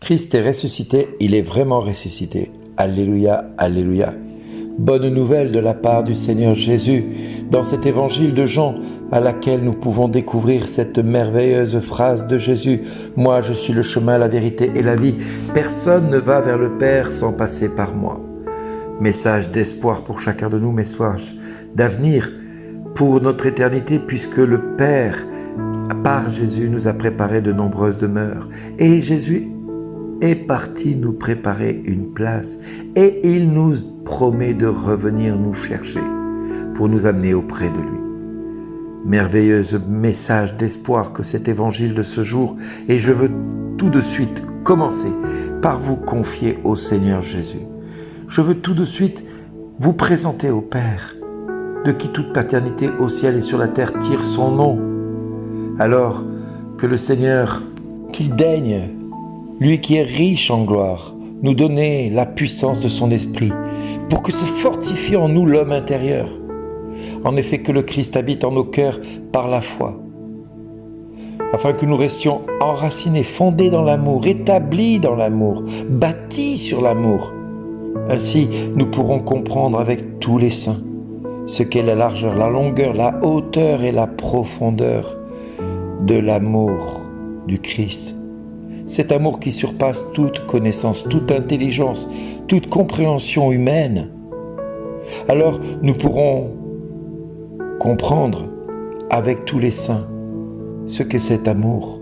Christ est ressuscité, il est vraiment ressuscité. Alléluia, alléluia. Bonne nouvelle de la part du Seigneur Jésus dans cet évangile de Jean à laquelle nous pouvons découvrir cette merveilleuse phrase de Jésus. Moi, je suis le chemin, la vérité et la vie. Personne ne va vers le Père sans passer par moi. Message d'espoir pour chacun de nous, message d'avenir pour notre éternité puisque le Père, par Jésus, nous a préparé de nombreuses demeures. Et Jésus est parti nous préparer une place et il nous promet de revenir nous chercher pour nous amener auprès de lui. Merveilleuse message d'espoir que cet évangile de ce jour, et je veux tout de suite commencer par vous confier au Seigneur Jésus. Je veux tout de suite vous présenter au Père, de qui toute paternité au ciel et sur la terre tire son nom. Alors que le Seigneur, qu'il daigne, lui qui est riche en gloire, nous donner la puissance de son esprit pour que se fortifie en nous l'homme intérieur. En effet, que le Christ habite en nos cœurs par la foi, afin que nous restions enracinés, fondés dans l'amour, établis dans l'amour, bâtis sur l'amour. Ainsi, nous pourrons comprendre avec tous les saints ce qu'est la largeur, la longueur, la hauteur et la profondeur de l'amour du Christ. Cet amour qui surpasse toute connaissance, toute intelligence, toute compréhension humaine. Alors nous pourrons comprendre avec tous les saints ce qu'est cet amour.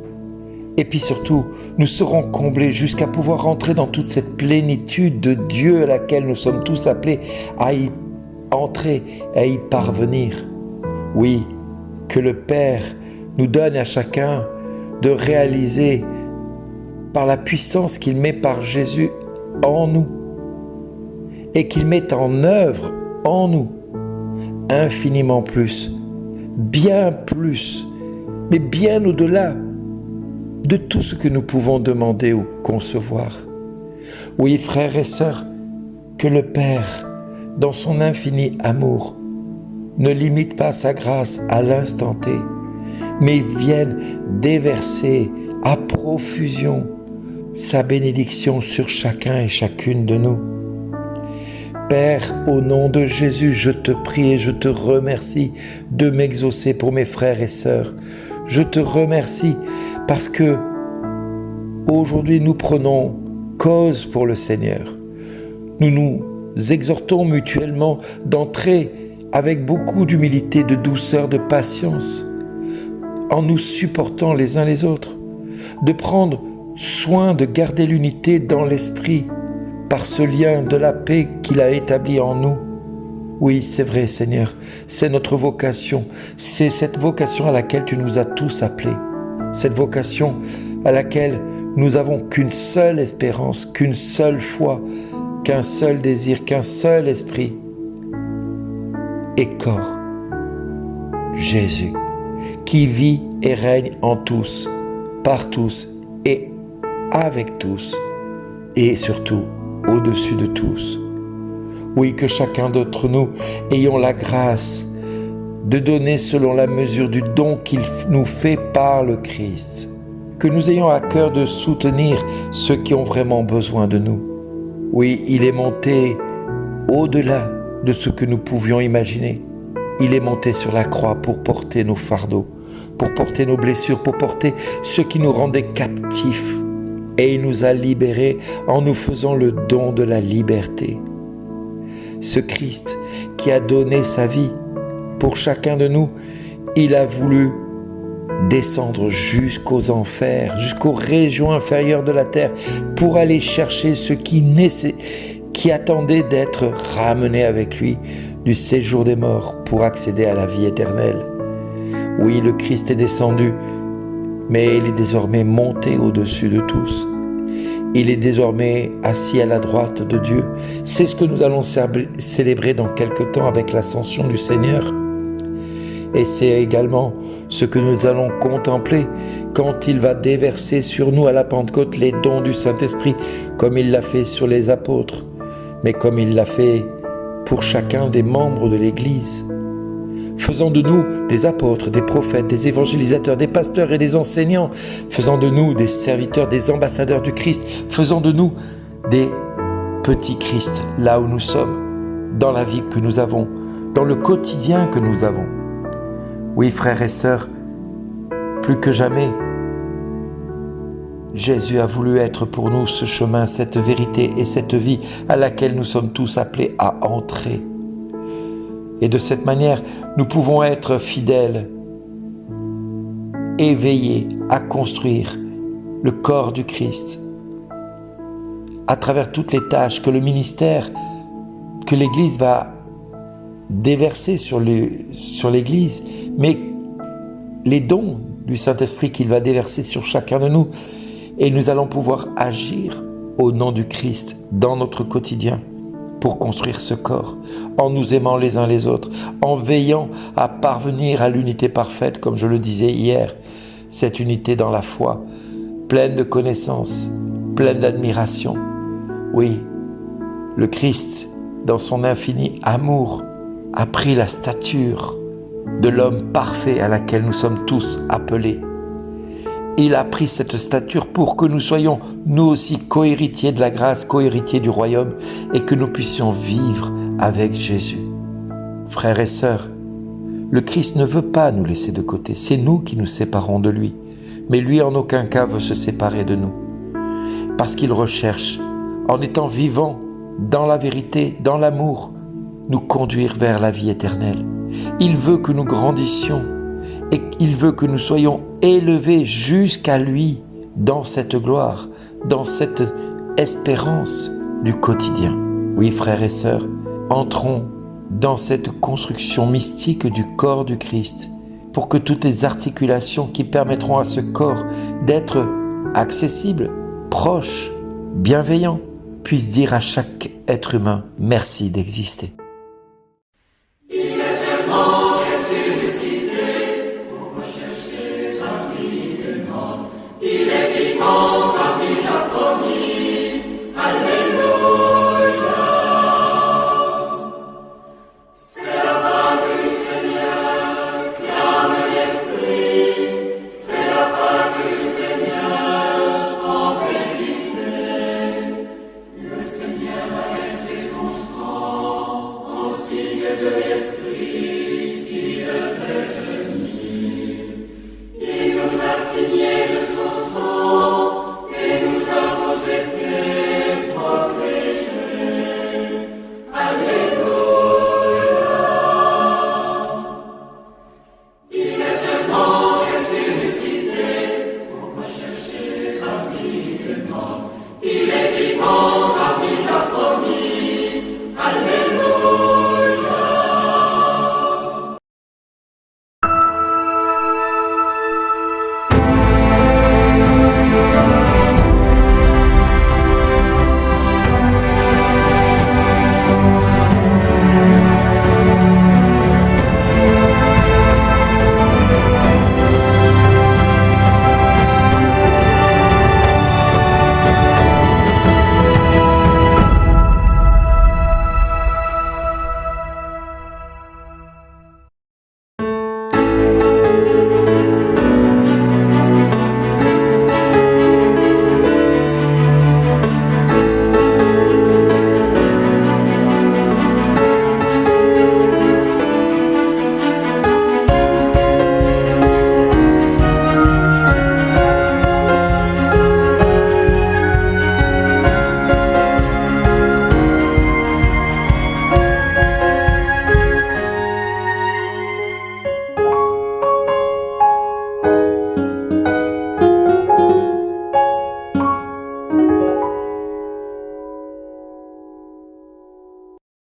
Et puis surtout, nous serons comblés jusqu'à pouvoir entrer dans toute cette plénitude de Dieu à laquelle nous sommes tous appelés à y entrer, à y parvenir. Oui, que le Père nous donne à chacun de réaliser par la puissance qu'il met par Jésus en nous et qu'il met en œuvre en nous infiniment plus, bien plus, mais bien au-delà de tout ce que nous pouvons demander ou concevoir. Oui, frères et sœurs, que le Père, dans son infini amour, ne limite pas sa grâce à l'instant T, mais il vienne déverser à profusion sa bénédiction sur chacun et chacune de nous. Père, au nom de Jésus, je te prie et je te remercie de m'exaucer pour mes frères et sœurs. Je te remercie parce que aujourd'hui nous prenons cause pour le Seigneur. Nous nous exhortons mutuellement d'entrer avec beaucoup d'humilité, de douceur, de patience, en nous supportant les uns les autres, de prendre soin de garder l'unité dans l'esprit par ce lien de la paix qu'il a établi en nous. Oui, c'est vrai, Seigneur, c'est notre vocation, c'est cette vocation à laquelle tu nous as tous appelés, cette vocation à laquelle nous n'avons qu'une seule espérance, qu'une seule foi, qu'un seul désir, qu'un seul esprit et corps, Jésus, qui vit et règne en tous, par tous et avec tous, et surtout au-dessus de tous. Oui, que chacun d'entre nous ayons la grâce de donner selon la mesure du don qu'il nous fait par le Christ. Que nous ayons à cœur de soutenir ceux qui ont vraiment besoin de nous. Oui, il est monté au-delà de ce que nous pouvions imaginer. Il est monté sur la croix pour porter nos fardeaux, pour porter nos blessures, pour porter ce qui nous rendait captifs. Et il nous a libérés en nous faisant le don de la liberté. Ce Christ qui a donné sa vie pour chacun de nous, il a voulu descendre jusqu'aux enfers, jusqu'aux régions inférieures de la terre pour aller chercher ceux qui attendaient d'être ramenés avec lui du séjour des morts pour accéder à la vie éternelle. Oui, le Christ est descendu, mais il est désormais monté au-dessus de tous. Il est désormais assis à la droite de Dieu. C'est ce que nous allons célébrer dans quelque temps avec l'ascension du Seigneur. Et c'est également ce que nous allons contempler quand il va déverser sur nous à la Pentecôte les dons du Saint-Esprit, comme il l'a fait sur les apôtres, mais comme il l'a fait pour chacun des membres de l'Église. faisant de nous des apôtres, des prophètes, des évangélisateurs, des pasteurs et des enseignants, faisant de nous des serviteurs, des ambassadeurs du Christ, faisant de nous des petits Christ, là où nous sommes, dans la vie que nous avons, dans le quotidien que nous avons. Oui, frères et sœurs, plus que jamais, Jésus a voulu être pour nous ce chemin, cette vérité et cette vie à laquelle nous sommes tous appelés à entrer. Et de cette manière, nous pouvons être fidèles, éveillés à construire le corps du Christ à travers toutes les tâches que le ministère, que l'Église va déverser sur l'Église, mais les dons du Saint-Esprit qu'il va déverser sur chacun de nous. Et nous allons pouvoir agir au nom du Christ dans notre quotidien pour construire ce corps, en nous aimant les uns les autres, en veillant à parvenir à l'unité parfaite, comme je le disais hier, cette unité dans la foi, pleine de connaissances, pleine d'admiration. Oui, le Christ, dans son infini amour, a pris la stature de l'homme parfait à laquelle nous sommes tous appelés. Il a pris cette stature pour que nous soyons nous aussi co-héritiers de la grâce, co-héritiers du royaume et que nous puissions vivre avec Jésus. Frères et sœurs, le Christ ne veut pas nous laisser de côté, c'est nous qui nous séparons de lui. Mais lui en aucun cas veut se séparer de nous. Parce qu'il recherche, en étant vivant dans la vérité, dans l'amour, nous conduire vers la vie éternelle. Il veut que nous grandissions et il veut que nous soyons élevés jusqu'à lui dans cette gloire, dans cette espérance du quotidien. Oui, frères et sœurs, entrons dans cette construction mystique du corps du Christ pour que toutes les articulations qui permettront à ce corps d'être accessible, proche, bienveillant, puissent dire à chaque être humain « merci d'exister ».